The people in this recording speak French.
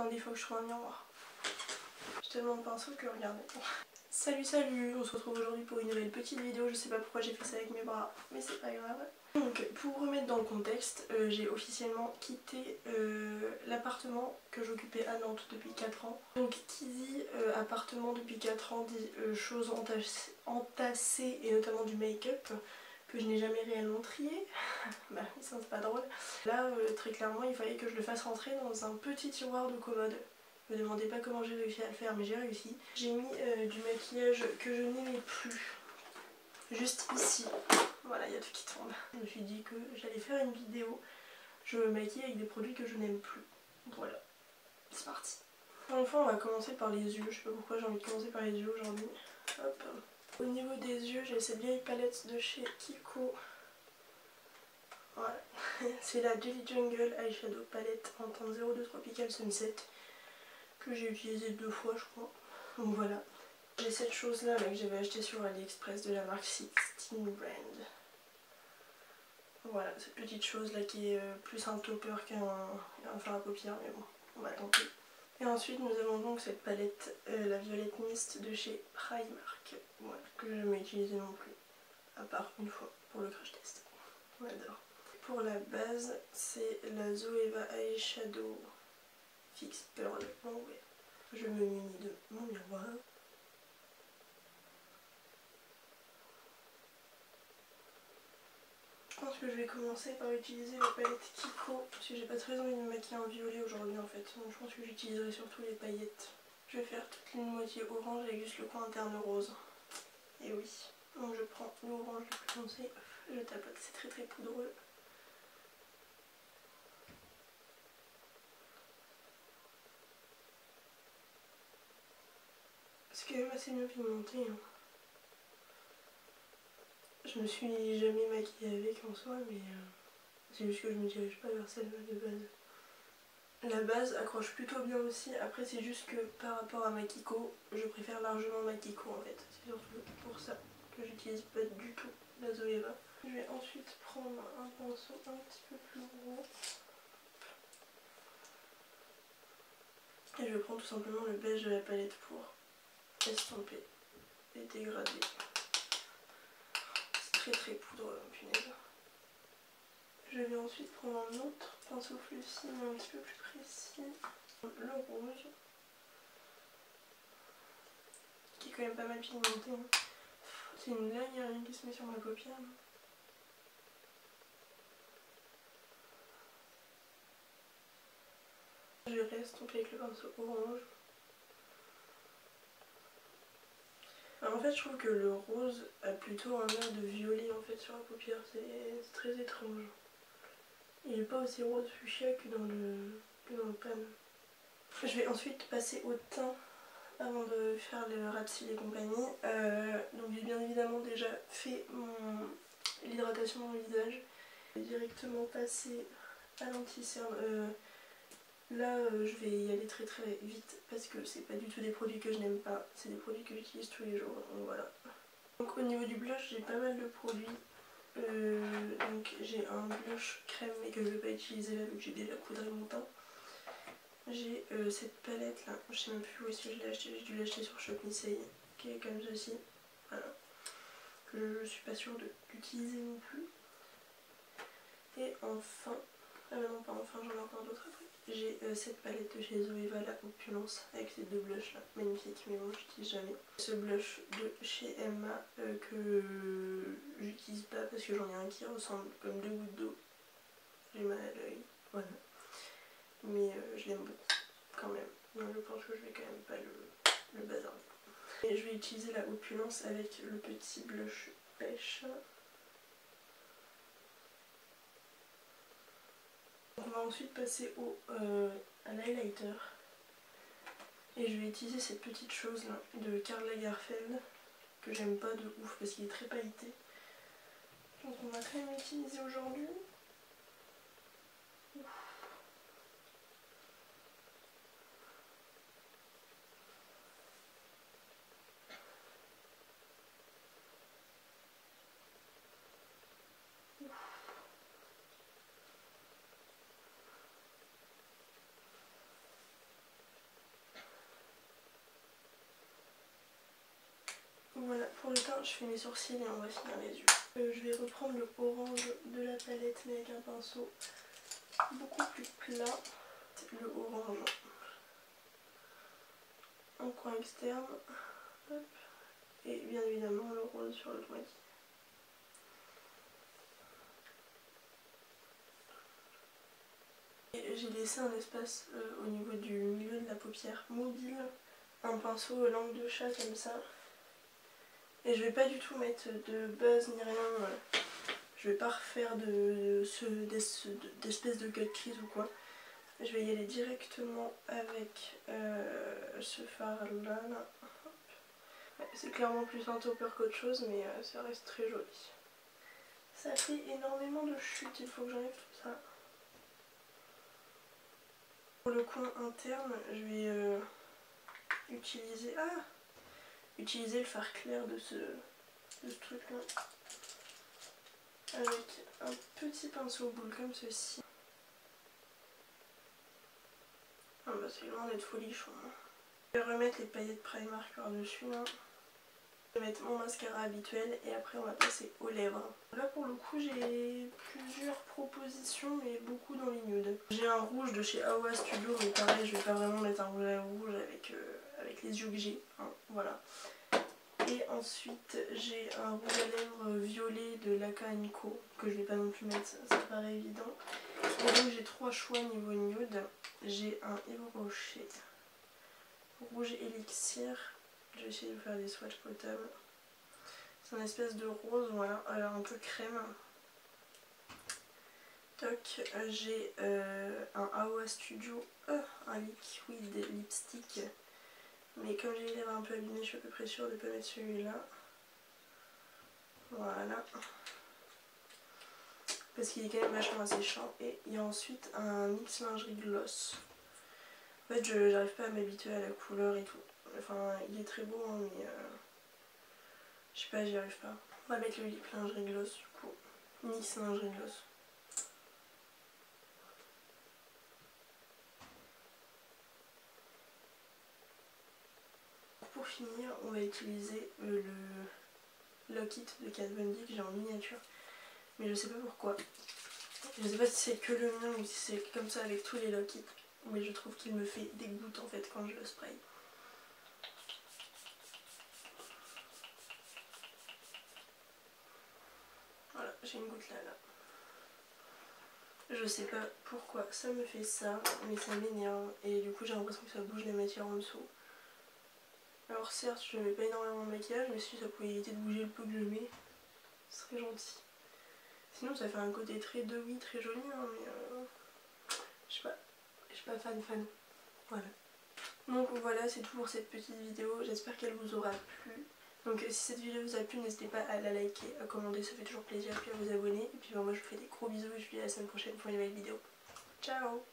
Attendez, il faut que je trouve un miroir. J'ai tellement de pinceaux que regardez. Salut, on se retrouve aujourd'hui pour une nouvelle petite vidéo. Je sais pas pourquoi j'ai fait ça avec mes bras, mais c'est pas grave. Donc pour remettre dans le contexte, j'ai officiellement quitté l'appartement que j'occupais à Nantes depuis 4 ans. Donc qui dit appartement depuis 4 ans dit choses entassées et notamment du make-up que je n'ai jamais réellement trié. Bah oui, ça c'est pas drôle. Là très clairement il fallait que je le fasse rentrer dans un petit tiroir de commode. Ne me demandez pas comment j'ai réussi à le faire, mais j'ai réussi. J'ai mis du maquillage que je n'aimais plus juste ici. Voilà, il y a tout qui tombe. Je me suis dit que j'allais faire une vidéo. Je me maquille avec des produits que je n'aime plus. Voilà, c'est parti. Enfin, on va commencer par les yeux. Je sais pas pourquoi j'ai envie de commencer par les yeux aujourd'hui. Hop. Au niveau des yeux, j'ai cette vieille palette de chez Kiko. Voilà. C'est la Jelly Jungle Eyeshadow Palette en teinte 02 Tropical Sunset que j'ai utilisée 2 fois je crois. Donc voilà. J'ai cette chose là que j'avais acheté sur AliExpress de la marque 16 Brand. Voilà, cette petite chose là qui est plus un topper qu'un fard à paupières, mais bon, on va tenter. Et ensuite nous avons donc cette palette, la Violette Mist de chez Primark, voilà, que je n'ai jamais utilisée non plus, à part une fois pour le crash test. On adore. Pour la base, c'est la Zoeva Eyeshadow Fix Pearl en ouais. Je me munis de mon miroir. Je pense que je vais commencer par utiliser la palette Kiko parce que j'ai pas très envie de me maquiller en violet aujourd'hui en fait. Donc je pense que j'utiliserai surtout les paillettes. Je vais faire toute une moitié orange avec juste le coin interne rose. Et oui. Donc je prends l'orange le plus foncé, je tapote, c'est très poudreux. C'est quand même assez bien pigmenté. Hein. Je me suis jamais maquillée avec en soi, mais c'est juste que je me dirige pas vers celle-là de base. La base accroche plutôt bien aussi, après c'est juste que par rapport à ma Kiko, je préfère largement ma Kiko en fait. C'est surtout pour ça que j'utilise pas du tout la Zoeva. Je vais ensuite prendre un pinceau un petit peu plus gros. Et je vais prendre tout simplement le beige de la palette pour estomper et dégrader. C'est très poudreux, punaise. Je vais ensuite prendre un autre pinceau fluffy mais un petit peu plus précis, le rose, qui est quand même pas mal pigmenté. Hein. C'est une blague, il n'y a rien qui se met sur ma paupière. Je vais estomper avec le pinceau orange. Alors en fait je trouve que le rose a plutôt un air de violet en fait sur la paupière, c'est très étrange. Il n'est pas aussi rose fuchsia que dans le pan. Je vais ensuite passer au teint avant de faire le ras de cils et compagnie. Donc j'ai bien évidemment déjà fait l'hydratation de mon visage. Je vais directement passer à l'anti-cerne. Là je vais y aller très vite parce que c'est pas du tout des produits que je n'aime pas, c'est des produits que j'utilise tous les jours, donc voilà. Donc au niveau du blush j'ai pas mal de produits. Donc j'ai un blush crème mais que je vais pas utiliser là vu que j'ai déjà poudré mon teint. J'ai cette palette là, je sais même plus où est-ce que je l'ai acheté, j'ai dû l'acheter sur Shop Me Say, qui est comme ceci, voilà, que je suis pas sûre d'utiliser non plus. Et enfin, ah non pas enfin, j'en ai encore d'autres après. J'ai cette palette de chez Zoeva, la Opulence, avec ces deux blushs là, magnifiques, mais bon j'utilise jamais. Ce blush de chez Emma que j'utilise pas parce que j'en ai un qui ressemble comme 2 gouttes d'eau. J'ai mal à l'œil, voilà. Mais je l'aime beaucoup quand même. Donc je pense que je vais quand même pas le bazarder. Et je vais utiliser la Opulence avec le petit blush pêche. On va ensuite passer à l'highlighter. Et je vais utiliser cette petite chose là de Karl Lagerfeld que j'aime pas de ouf parce qu'il est très pailleté. Donc on va quand même l'utiliser aujourd'hui. Voilà, pour le teint, je fais mes sourcils et on va finir les yeux. Je vais reprendre le orange de la palette, mais avec un pinceau beaucoup plus plat. Le orange en coin externe. Hop. Et bien évidemment le rose sur le moitié. J'ai laissé un espace au niveau du milieu de la paupière mobile, un pinceau langue de chat comme ça. Et je vais pas du tout mettre de buzz ni rien, je vais pas refaire d'espèce de cut crease ou quoi. Je vais y aller directement avec ce fard là. Ouais, c'est clairement plus un topper qu'autre chose, mais ça reste très joli. Ça fait énormément de chutes, il faut que j'enlève tout ça. Pour le coin interne, je vais utiliser le fard clair de ce truc là. Avec un petit pinceau boule comme ceci. Ah bah c'est loin d'être folichon. Je vais remettre les paillettes Primark par-dessus là. Je vais mettre mon mascara habituel et après on va passer aux lèvres. Là pour le coup j'ai plusieurs propositions mais beaucoup dans les nudes. J'ai un rouge de chez Awa Studio mais pareil je vais pas vraiment mettre un rouge à lèvres rouge avec les yeux que j'ai. Hein, voilà. Et ensuite j'ai un rouge à lèvres violet de Laka & Co que je vais pas non plus mettre, ça paraît évident. Et donc j'ai trois choix niveau nude. J'ai un Yves Rocher rouge élixir. Je vais essayer de faire des swatchs potables. C'est une espèce de rose, voilà, alors un peu crème. Toc, j'ai un Awa Studio, un liquid lipstick. Mais comme j'ai les lèvres un peu abîmées, je suis à peu près sûre de ne pas mettre celui-là. Voilà. Parce qu'il est quand même vachement asséchant. Et il y a ensuite un mix lingerie gloss. En fait, je n'arrive pas à m'habituer à la couleur et tout. Enfin, il est très beau, hein, mais je sais pas, j'y arrive pas. On va mettre le lip lingerie gloss du coup. Mix lingerie gloss. Pour finir, on va utiliser le Lock It de Kat Von D que j'ai en miniature. Mais je sais pas pourquoi. Je sais pas si c'est que le mien ou si c'est comme ça avec tous les Lock It. Mais je trouve qu'il me fait des gouttes en fait quand je le spray. Voilà, j'ai une goutte là. Je sais pas pourquoi ça me fait ça, mais ça m'énerve. Et du coup j'ai l'impression que ça bouge la matière en dessous. Alors certes je ne mets pas énormément de maquillage, mais si ça pouvait éviter de bouger le peu que je mets, ce serait gentil. Sinon ça fait un côté très dewy, très joli, hein, mais je sais pas fan. Voilà. Donc voilà, c'est tout pour cette petite vidéo, j'espère qu'elle vous aura plu. Donc si cette vidéo vous a plu, n'hésitez pas à la liker, à commenter, ça fait toujours plaisir, puis à vous abonner. Et puis moi je vous fais des gros bisous et je vous dis à la semaine prochaine pour une nouvelle vidéo. Ciao!